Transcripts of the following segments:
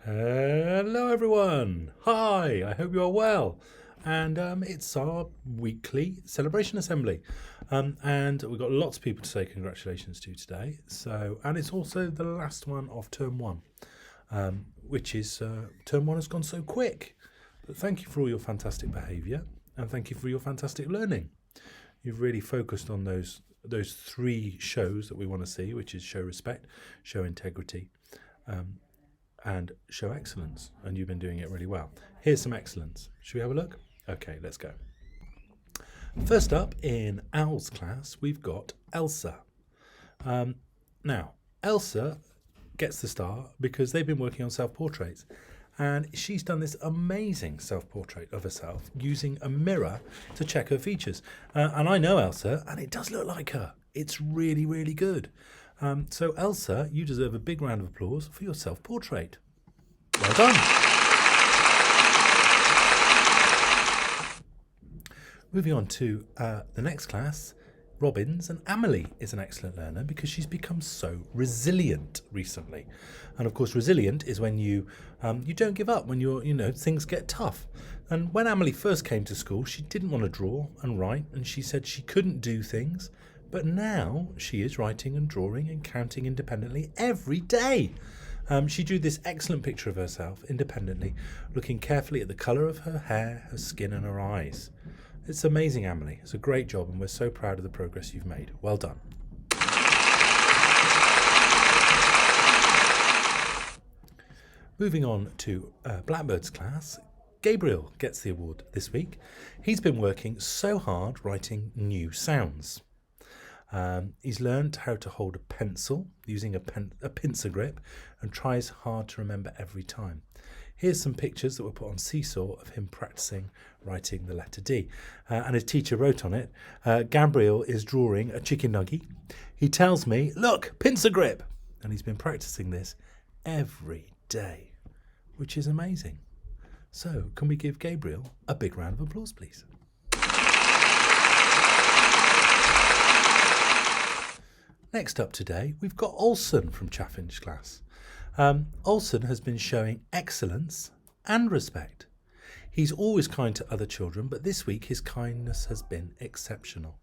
Hello everyone! Hi, I hope you are well. And it's our weekly celebration assembly. And we've got lots of people to say congratulations to today. And it's also the last one of term one, which is term one has gone so quick. But thank you for all your fantastic behaviour and thank you for your fantastic learning. You've really focused on those three shows that we want to see, which is show respect, show integrity, and show excellence, and you've been doing it really well. Here's some excellence. Should we have a look? Okay, let's go. First up in Owl's class, we've got Elsa. Now, Elsa gets the star because they've been working on self-portraits, and she's done this amazing self-portrait of herself using a mirror to check her features. And I know Elsa, and it does look like her. It's really, really good. So Elsa, you deserve a big round of applause for your self-portrait. Well done. Moving on to the next class, Robin's, and Amelie is an excellent learner because she's become so resilient recently. And of course, resilient is when you don't give up when things get tough. And when Amelie first came to school, she didn't want to draw and write, and she said she couldn't do things. But now she is writing and drawing and counting independently every day. She drew this excellent picture of herself independently, looking carefully at the colour of her hair, her skin and her eyes. It's amazing, Amelie. It's a great job and we're so proud of the progress you've made. Well done. Moving on to Blackbird's class, Gabriel gets the award this week. He's been working so hard writing new sounds. He's learned how to hold a pencil using a pincer grip and tries hard to remember every time. Here's some pictures that were put on Seesaw of him practicing writing the letter D. And his teacher wrote on it, Gabriel is drawing a chicken nugget. He tells me, look, pincer grip. And he's been practicing this every day, which is amazing. So can we give Gabriel a big round of applause, please? Next up today, we've got Olson from Chaffinch's class. Olson has been showing excellence and respect. He's always kind to other children, but this week his kindness has been exceptional.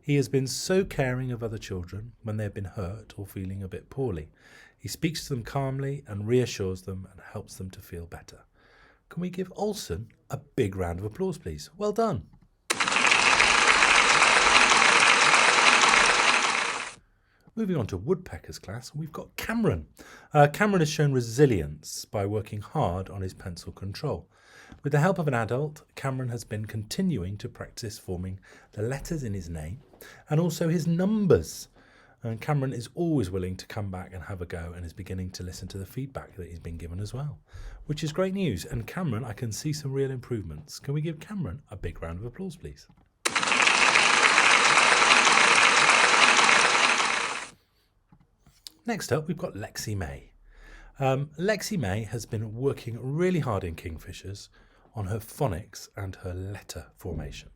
He has been so caring of other children when they've been hurt or feeling a bit poorly. He speaks to them calmly and reassures them and helps them to feel better. Can we give Olson a big round of applause, please? Well done. Moving on to Woodpecker's class, we've got Cameron. Cameron has shown resilience by working hard on his pencil control. With the help of an adult, Cameron has been continuing to practice forming the letters in his name and also his numbers. And Cameron is always willing to come back and have a go and is beginning to listen to the feedback that he's been given as well, which is great news. And Cameron, I can see some real improvements. Can we give Cameron a big round of applause, please? Next up, we've got Lexi May. Lexi May has been working really hard in Kingfishers on her phonics and her letter formation.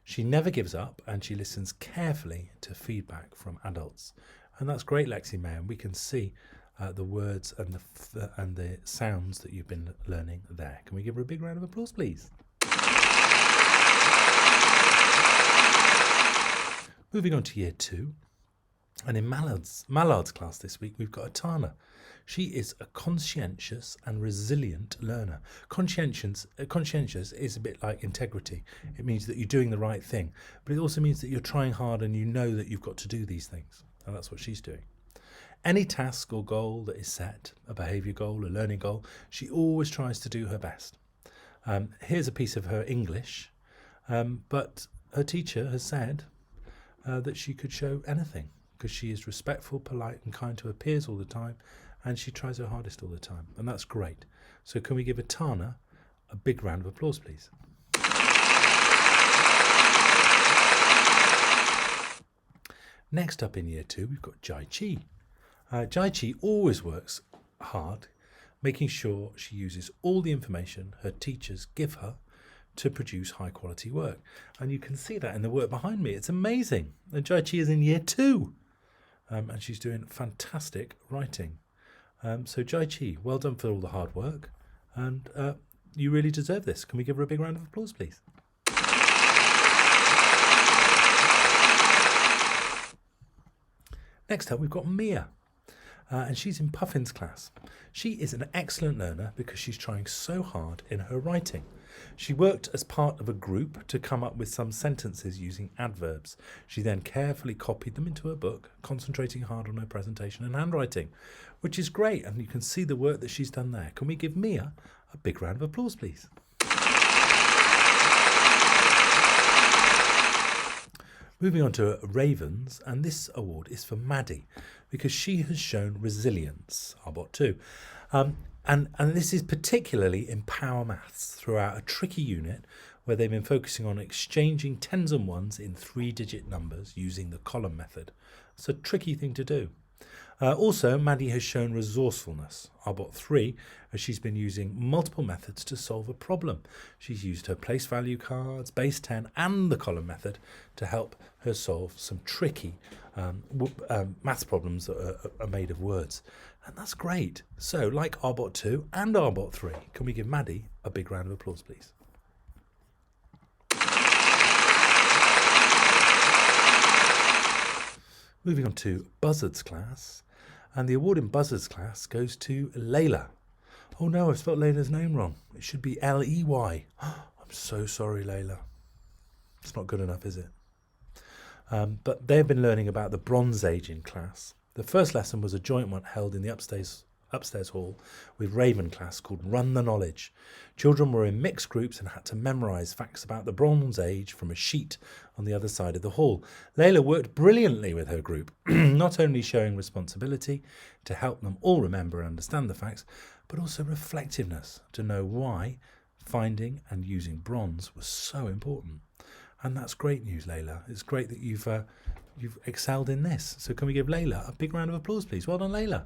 She never gives up and she listens carefully to feedback from adults. And that's great, Lexi May, and we can see the words and the sounds that you've been learning there. Can we give her a big round of applause, please? Moving on to year 2. And in Mallard's class this week, we've got Etana. She is a conscientious and resilient learner. Conscientious is a bit like integrity. It means that you're doing the right thing, but it also means that you're trying hard and you know that you've got to do these things. And that's what she's doing. Any task or goal that is set, a behaviour goal, a learning goal, she always tries to do her best. Here's a piece of her English, but her teacher has said that she could show anything, because she is respectful, polite and kind to her peers all the time, and she tries her hardest all the time, and that's great. So can we give Etana a big round of applause, please? Next up in year 2, we've got Jai Chi. Jai Chi always works hard, making sure she uses all the information her teachers give her to produce high quality work. And you can see that in the work behind me. It's amazing. And Jai Chi is in year 2. And she's doing fantastic writing. So Jai Chi, well done for all the hard work, and you really deserve this. Can we give her a big round of applause, please? Next up, we've got Mia, and she's in Puffin's class. She is an excellent learner because she's trying so hard in her writing. She worked as part of a group to come up with some sentences using adverbs. She then carefully copied them into her book, concentrating hard on her presentation and handwriting, which is great, and you can see the work that she's done there. Can we give Mia a big round of applause, please? Moving on to Ravens, and this award is for Maddie because she has shown resilience, Arbot 2. And this is particularly in Power Maths throughout a tricky unit where they've been focusing on exchanging tens and ones in 3-digit numbers using the column method. It's a tricky thing to do. Also, Maddie has shown resourcefulness, Arbot 3, as she's been using multiple methods to solve a problem. She's used her place value cards, base 10 and the column method to help her solve some tricky maths problems that are made of words. And that's great. So, like Arbot 2 and Arbot 3, can we give Maddie a big round of applause, please? Moving on to Buzzard's class, and the award in Buzzard's class goes to Layla. Oh no, I've spelled Layla's name wrong. It should be L-E-Y. I'm so sorry, Layla. It's not good enough, is it? But they've been learning about the Bronze Age in class. The first lesson was a joint one held in the upstairs hall with Raven class called Run the Knowledge. Children were in mixed groups and had to memorise facts about the Bronze Age from a sheet on the other side of the hall. Layla worked brilliantly with her group, not only showing responsibility to help them all remember and understand the facts, but also reflectiveness to know why finding and using bronze was so important. And that's great news, Layla. It's great that you've excelled in this. So can we give Layla a big round of applause, please? Well done, Layla.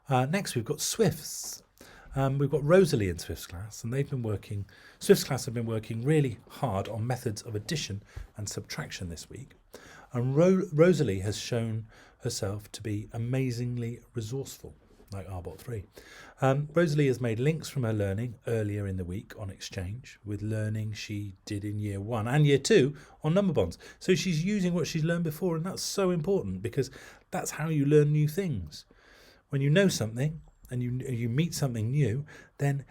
Next, we've got Swifts. We've got Rosalie in Swift's class, and Swift's class have been working really hard on methods of addition and subtraction this week. And Rosalie has shown herself to be amazingly resourceful, like Arbot 3. Rosalie has made links from her learning earlier in the week on exchange with learning she did in year 1 and year 2 on number bonds. So she's using what she's learned before, and that's so important because that's how you learn new things. When you know something and you meet something new, then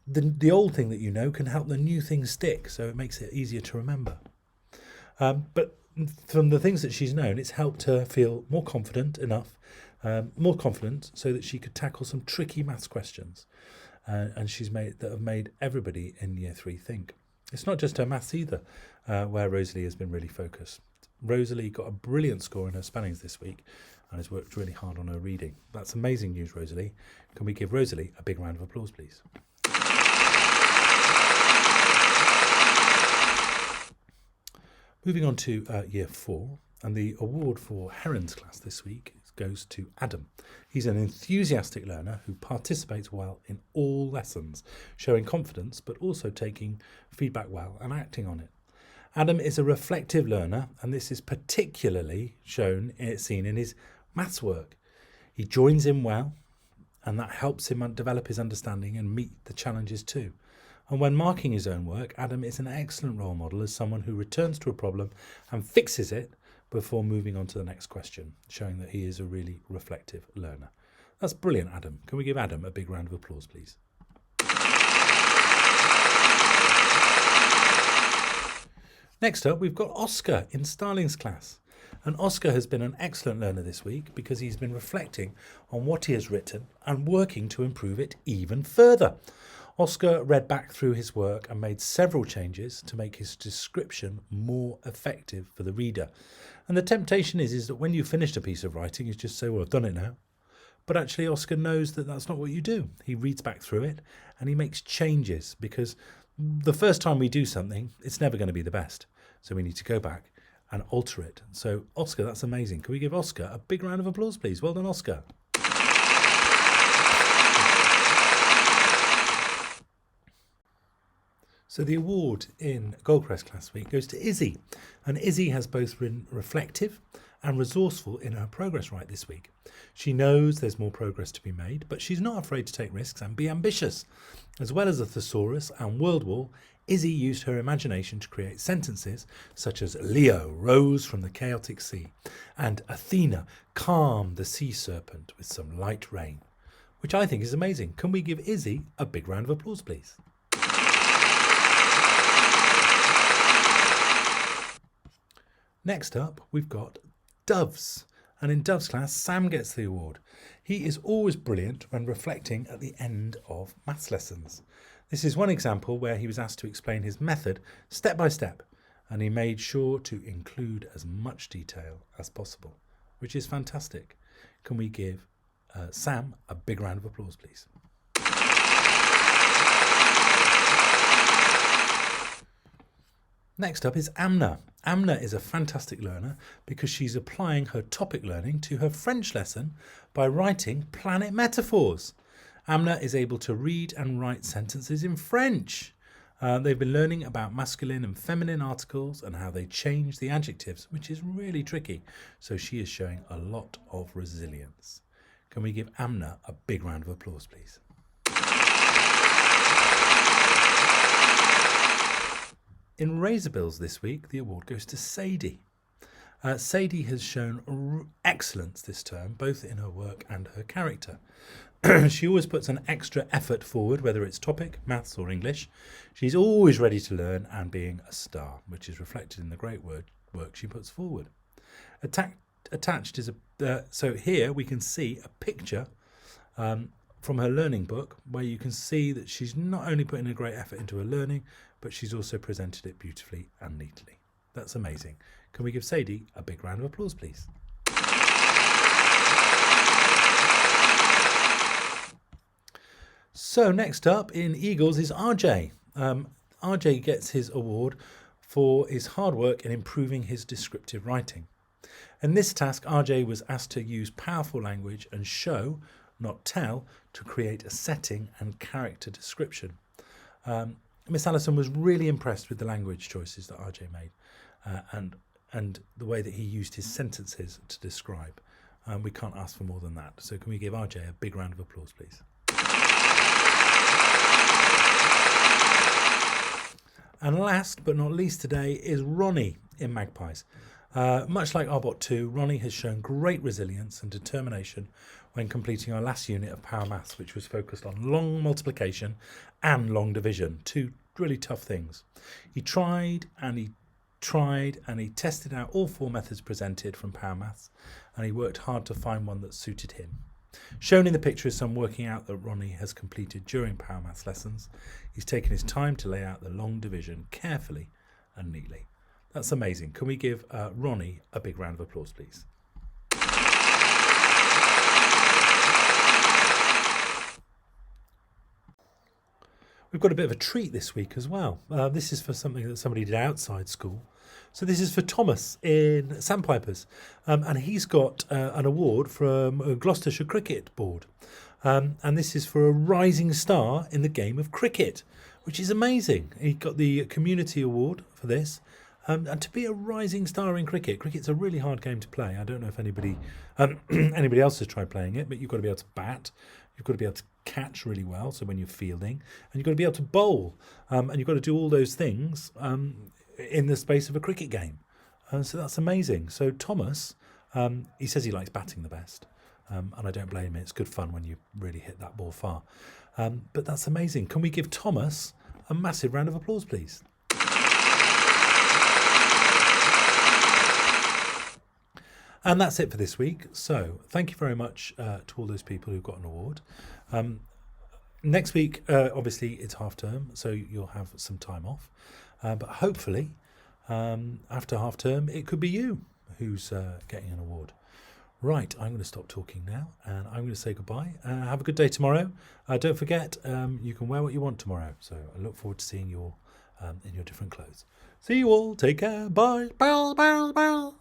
the old thing that you know can help the new thing stick, so it makes it easier to remember. But from the things that she's known, it's helped her feel more confident so that she could tackle some tricky maths questions, and that have made everybody in year 3 think. It's not just her maths either, where Rosalie has been really focused. Rosalie got a brilliant score in her spellings this week and has worked really hard on her reading. That's amazing news, Rosalie. Can we give Rosalie a big round of applause, please? Moving on to year 4, and the award for Heron's class this week goes to Adam. He's an enthusiastic learner who participates well in all lessons, showing confidence but also taking feedback well and acting on it. Adam is a reflective learner, and this is particularly seen in his maths work. He joins in well, and that helps him develop his understanding and meet the challenges too. And when marking his own work, Adam is an excellent role model as someone who returns to a problem and fixes it before moving on to the next question, showing that he is a really reflective learner. That's brilliant, Adam. Can we give Adam a big round of applause, please? Next up, we've got Oscar in Starling's class. And Oscar has been an excellent learner this week because he's been reflecting on what he has written and working to improve it even further. Oscar read back through his work and made several changes to make his description more effective for the reader. And the temptation is that when you've finished a piece of writing, you just say, well, I've done it now. But actually, Oscar knows that that's not what you do. He reads back through it and he makes changes because the first time we do something, it's never going to be the best. So we need to go back and alter it. So, Oscar, that's amazing. Can we give Oscar a big round of applause, please? Well done, Oscar. So the award in Goldcrest Class Week goes to Izzy. And Izzy has both been reflective and resourceful in her progress right this week. She knows there's more progress to be made, but she's not afraid to take risks and be ambitious. As well as a thesaurus and word wall, Izzy used her imagination to create sentences such as Leo rose from the chaotic sea and Athena calmed the sea serpent with some light rain, which I think is amazing. Can we give Izzy a big round of applause, please? Next up, we've got Doves. And in Dove's class, Sam gets the award. He is always brilliant when reflecting at the end of maths lessons. This is one example where he was asked to explain his method step by step, and he made sure to include as much detail as possible, which is fantastic. Can we give Sam a big round of applause, please? Next up is Amna. Amna is a fantastic learner because she's applying her topic learning to her French lesson by writing planet metaphors. Amna is able to read and write sentences in French. They've been learning about masculine and feminine articles and how they change the adjectives, which is really tricky. So she is showing a lot of resilience. Can we give Amna a big round of applause, please? In Razorbills this week, the award goes to Sadie. Sadie has shown excellence this term, both in her work and her character. She always puts an extra effort forward, whether it's topic, maths or English. She's always ready to learn and being a star, which is reflected in the great work she puts forward. Attached is so here we can see a picture from her learning book where you can see that she's not only putting a great effort into her learning, but she's also presented it beautifully and neatly. That's amazing. Can we give Sadie a big round of applause, please? So next up in Eagles is RJ. RJ gets his award for his hard work in improving his descriptive writing. In this task, RJ was asked to use powerful language and show, not tell, to create a setting and character description. Miss Allison was really impressed with the language choices that RJ made and the way that he used his sentences to describe. We can't ask for more than that. So can we give RJ a big round of applause, please? And last but not least today is Ronnie in Magpies. Much like Arbot 2, Ronnie has shown great resilience and determination when completing our last unit of Power Maths, which was focused on long multiplication and long division, two really tough things. He tried and he tested out all four methods presented from Power Maths, and he worked hard to find one that suited him. Shown in the picture is some working out that Ronnie has completed during Power Maths lessons. He's taken his time to lay out the long division carefully and neatly. That's amazing. Can we give Ronnie a big round of applause, please? We've got a bit of a treat this week as well. This is for something that somebody did outside school. So this is for Thomas in Sandpipers. And he's got an award from Gloucestershire Cricket Board. And this is for a rising star in the game of cricket, which is amazing. He got the community award for this. And to be a rising star in cricket's a really hard game to play. I don't know if anybody else has tried playing it, but you've got to be able to bat. You've got to be able to catch really well, so when you're fielding, and you've got to be able to bowl, and you've got to do all those things in the space of a cricket game. So that's amazing. So Thomas, he says he likes batting the best, and I don't blame him. It's good fun when you really hit that ball far. But that's amazing. Can we give Thomas a massive round of applause, please? And that's it for this week. So thank you very much to all those people who got an award. Next week, obviously, it's half term, so you'll have some time off. But hopefully, after half term, it could be you who's getting an award. Right, I'm going to stop talking now, and I'm going to say goodbye. Have a good day tomorrow. Don't forget, you can wear what you want tomorrow. So I look forward to seeing you all in your different clothes. See you all. Take care. Bye. Bye. Bye. Bye.